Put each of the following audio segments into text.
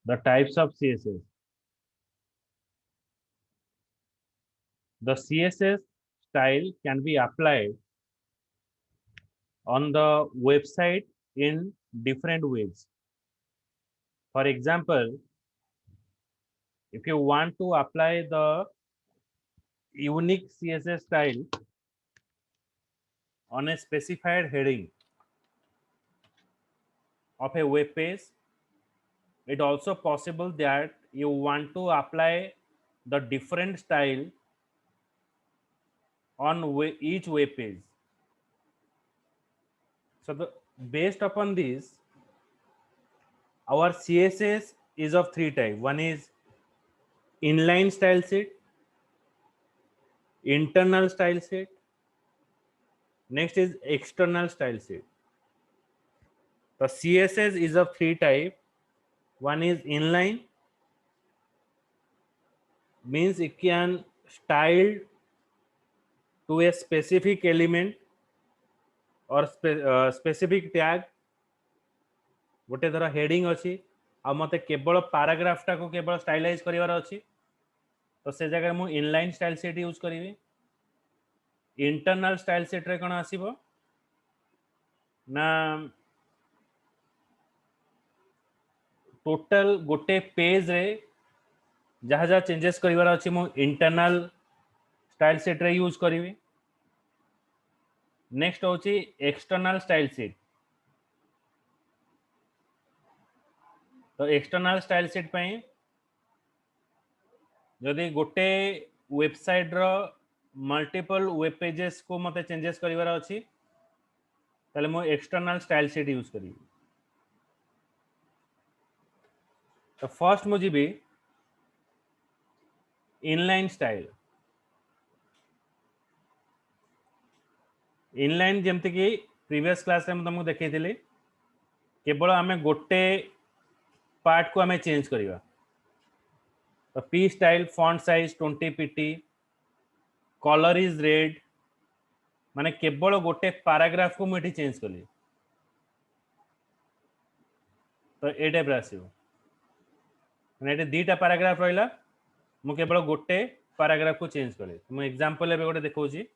the types of CSS. The CSS style can be applied on the website in different ways. For example, if you want to apply the unique CSS style on a specified heading of a web page, it also possible that you want to apply the different style on each web page. So based upon this, our CSS is of three types. One is inline style sheet, internal style sheet, next is external style sheet. The CSS is of three types. One is inline, means it can style to a specific element or specific tag. गोटे धर heading अच्छी आ मते केवल paragraph टा को केवल stylise करिवार अच्छी तो से जगह मु इनलाइन स्टाइल सेट यूज करिवि. इंटरनल स्टाइल सेट रे कोन आसीबो ना टोटल गोटे पेज रे जहाँ जहाँ चेंजेस करिवार अच्छी मु इंटरनल स्टाइल सेट रे यूज करिवि. नेक्स्ट होची एक्सटर्नल स्टाइल सेट. तो एक्सटर्नल स्टाइल सेट पई जदि गोटे वेबसाइट रो मल्टीपल वेब पेजेस को मते चेंजेस करिवार अछि ताले मो एक्सटर्नल स्टाइल सेट यूज करी. तो फर्स्ट मु जीबी इनलाइन स्टाइल. इनलाइन जेमति कि प्रीवियस क्लास रे तुमको देखैथिली केवल आमे गोटे पार्ट को आमे चेंज करिवा. तो P style font size 20 PT, colour is red, माने केवल गोटे पैराग्राफ को मुझे चेंज कली तो ए टाइप आसीबो. माने एटे दीटा पैराग्राफ रहिला मु केवल गोटे पैराग्राफ को चेंज कले. मु एग्जांपल एबे गोटे देखौची.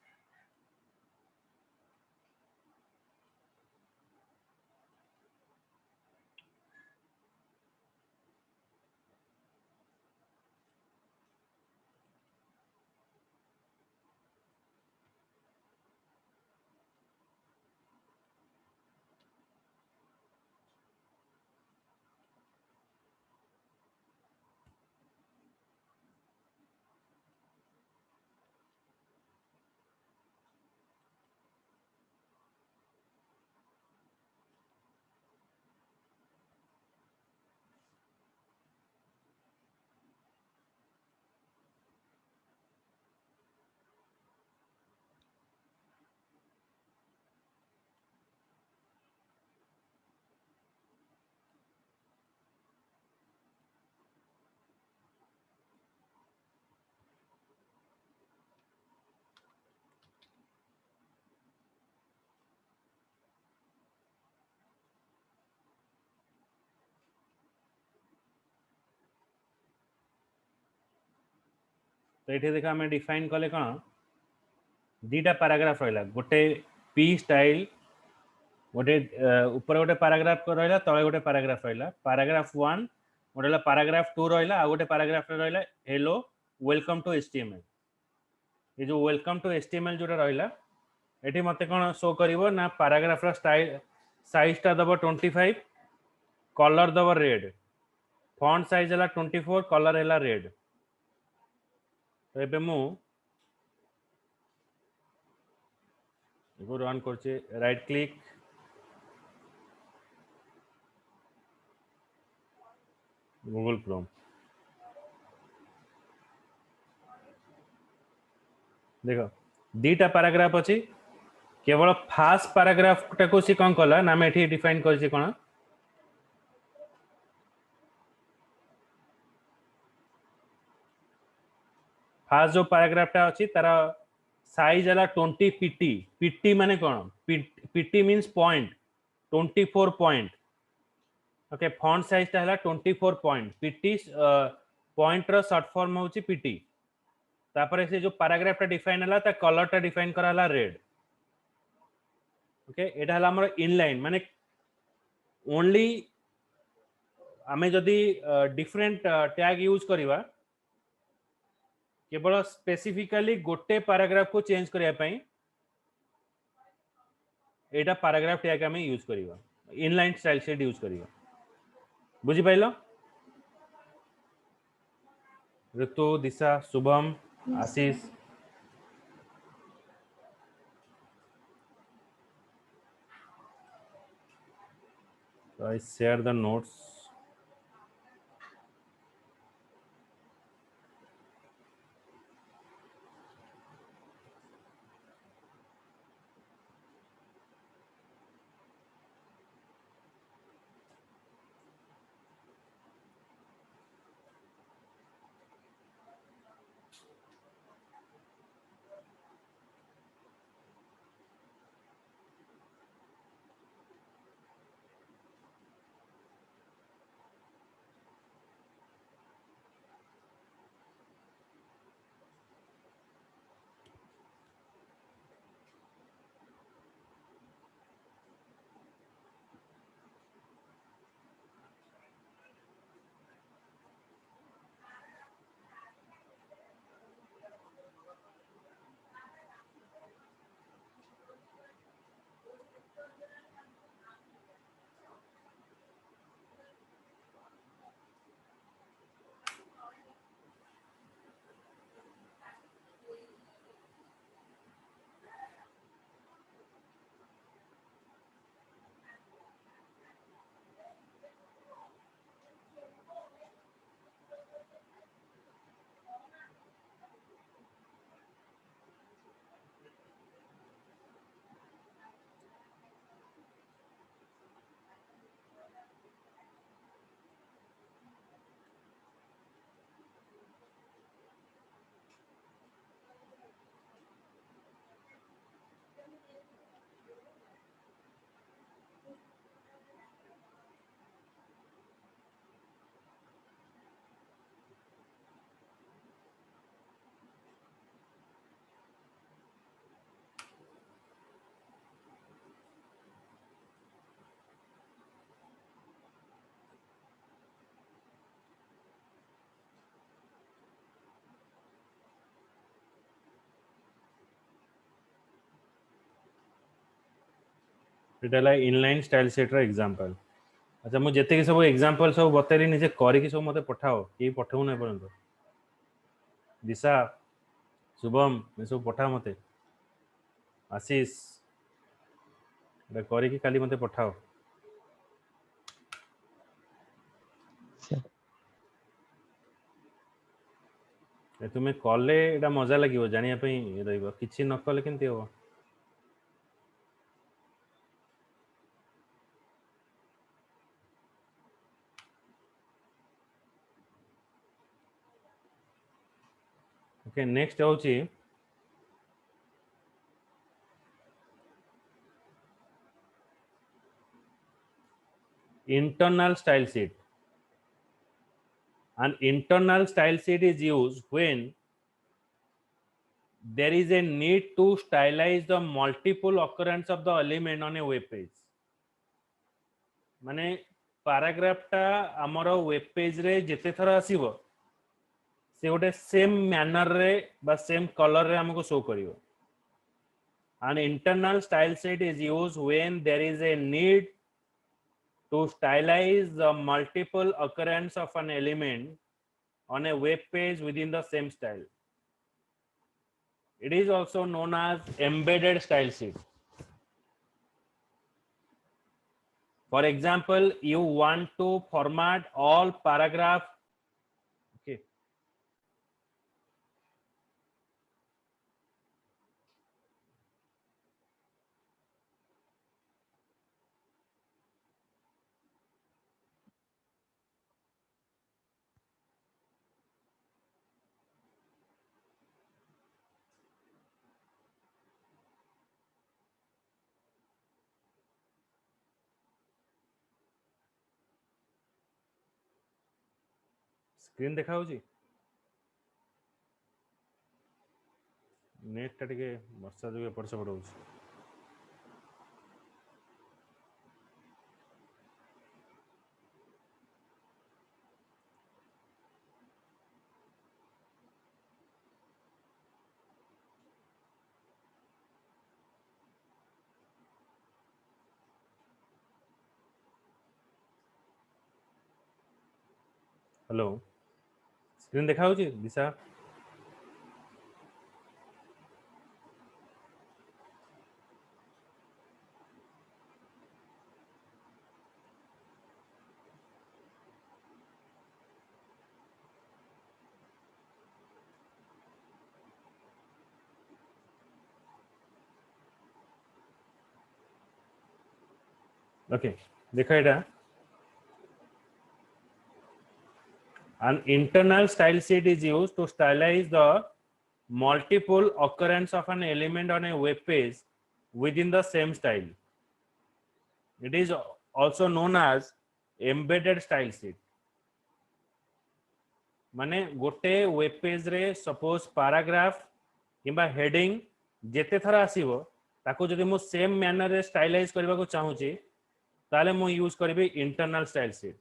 तो ये देखा आम डिफाइन कले कौन दीटा पैराग्राफ रहा. गोटे पी स्टाइल गोटे ऊपर गोटे पैराग्राफ रहा तले गोटे पैराग्राफ रहा. पैराग्राफ 1 गोटे पैराग्राफ 2 रहा आ गोटे पैराग्राफ रहा हेलो वेलकम टू एचटीएमएल. ये जो वेलकम टू एचटीएमएल जो रहा ये मत कौन शो कर ना पैराग्राफ स्टाइल साइज टा दब 25, कलर दब रेड, फॉन्ट साइज है 24, कलर है रेड. तो ये मु रन कर राइट क्लिक गूगल क्रोम. देख दीटा पैराग्राफ अच्छी केवल फास्ट पैराग्राफ टाको सी कौन कला ना मैं एठी डिफाइन करछि कोन फास्ट जो पैराग्राफ टा अच्छी तार साइज है 20 पीटी। पीटी माने कौन? PT means point, 24 point. Okay, font size टा है 24 पॉइंट। पीटी पॉइंट रो शॉर्ट फॉर्म होची पीटी। तापर से जो पैराग्राफ टा डिफाइन हला ता कलर टा डिफाइन करा हला रेड। ओके, एटा हला हमर इनलाइन माने ओनली आमे जदी डिफरेंट टैग यूज करिवा केवल स्पेसिफिकली गोटे पैराग्राफ को चेंज करिया पई एटा पैराग्राफ टैग आमे यूज करिवा, इनलाइन स्टाइल शेड यूज करिवा। बुझी पाइलो? Ritu, Disha, Shubham, Ashish. So I share the notes. एटा ला इनलाइन स्टाइल सेट रो एग्जांपल। अच्छा, मु जते के सब एग्जांपल सब बतेली निजे करी कि सब मते पठाओ, के पठाउ नै परंतु। दिशा, शुभम, मैं सब पठा मते। आशीष, एटा करी कि खाली मते पठाओ। ए तुमे कॉल ले एटा मजा लागिवो जानिया पई रहइबो, किछि न कले केनते हो। ओके, नेक्स्ट होची internal style sheet. An internal style sheet is used when there is a need to stylize the multiple occurrence of the element on a web page. माने पैराग्राफ टा हमर वेब पेज रे जेते थरा आसीबो से गोटे same manner रे बा सेम कलर रे हमको show करिवो। An internal style sheet is used when there is a need to stylize the multiple occurrence of an element on a web page within the same style. It is also known as embedded style sheet. For example, you want to format all paragraph. Okay. Screen देखा होची net टा टिके वर्षा जो एपट सेपट होची hello screen देखा होची दिशा okay देखा एटा an internal style sheet is used to stylize the multiple occurrence of an element on a web page within the same style. It is also known as embedded style sheet. माने गोटे web page रे suppose paragraph किंबा heading जेते थरा आसीबो ताको जदि मु same manner रे स्टाइलाइज करबा को चाहूची ताले मु यूज करबी इंटरनल स्टाइल शीट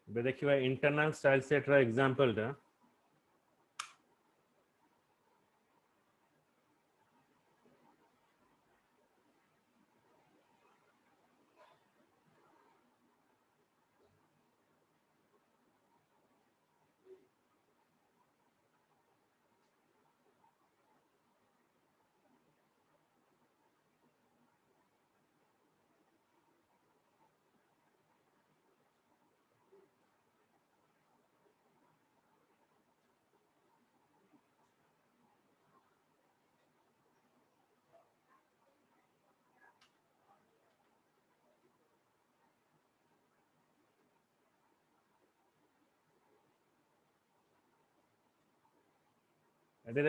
बे देखिबा इंटरनल स्टाइल शीट रा एग्जांपल टा एटे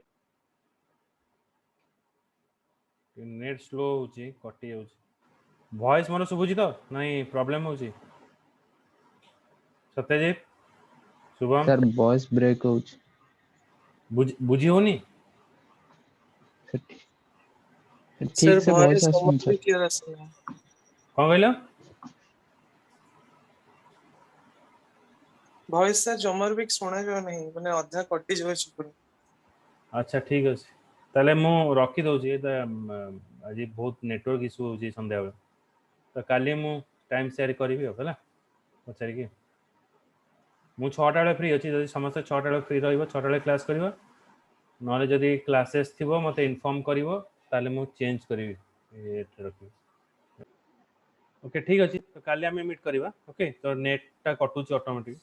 नेट स्लो होची कटि जाउची वॉइस मोर सुबुची तो नहीं प्रॉब्लम होची Satyajit Shubham sir voice break होच बुझी होनी ठीक से वॉइस वॉइस आसुन सर क्लियर आसुना कौन कहला वॉइस सर जमर भी सुना जो नहीं माने अधा कटि जो सुपुन अच्छा ठीक अछि ताले मु रखी दउची ए आज बहुत नेटवर्क इशू होची संध्या बेला तो काली मु टाइम शेयर करबी होला पचारि के मु 6टा बेले फ्री अछि जदि समस्त 6टा बेले फ्री रहइबो 6टा बेले क्लास करबो नले जदि क्लासेस थिबो मते इन्फॉर्म करिवो ताले मु चेंज करबी एट रखी ओके ठीक अछि तो काली हमें मीट करबा ओके तो नेट टा कटुची ऑटोमेटिक